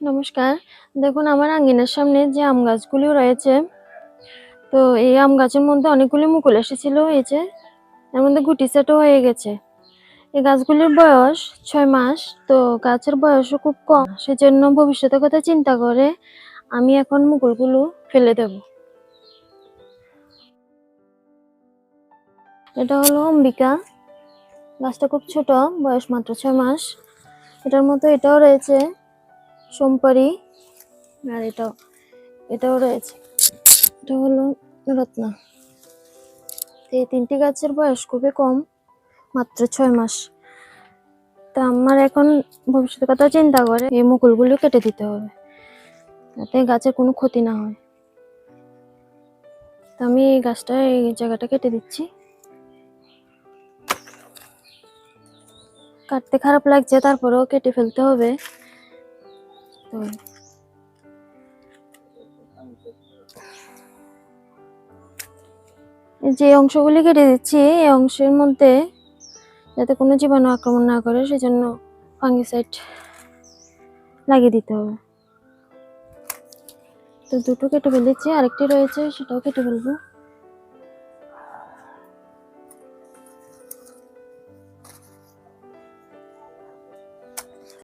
নমস্কার। দেখুন আমার আঙ্গিনার সামনে যে আম গাছগুলো রয়েছে, তো এই আম গাছের মধ্যে অনেকগুলি মুকুল এসেছিল। এই যে এর মধ্যে গুটি সেটও হয়ে গেছে। এই গাছগুলির বয়স ৬ মাস। তো গাছের বয়সও খুব কম। সেজন্য ভবিষ্যতের কথা চিন্তা করে আমি এখন মুকুলগুলো ফেলে দেব। এটা হলো অম্বিকা। গাছটা খুব ছোট, বয়স মাত্র ৬ মাস। এটার মতো এটাও রয়েছে সোমপারি, আর এটাও রয়েছে। এটা হলো রত্না। এই ৩টি গাছের বয়স খুবই কম, মাত্র ৬ মাস। তা আমার এখন ভবিষ্যতের কথা চিন্তা করে এই মুকুলগুলো কেটে দিতে হবে, যাতে গাছের কোনো ক্ষতি না হয়। তা আমি এই জায়গাটা কেটে দিচ্ছি। কাটতে খারাপ লাগছে, তারপরেও কেটে ফেলতে হবে। তো যে অংশগুলি কেটে দিচ্ছি, এই অংশের মধ্যে যাতে কোনো জীবাণু আক্রমণ না করে, সেজন্য ফাঙ্গিসাইড লাগিয়ে দিতে হবে। তো দুটো কেটে ফেলেছি, আরেকটি রয়েছে, সেটাও কেটে ফেলবো।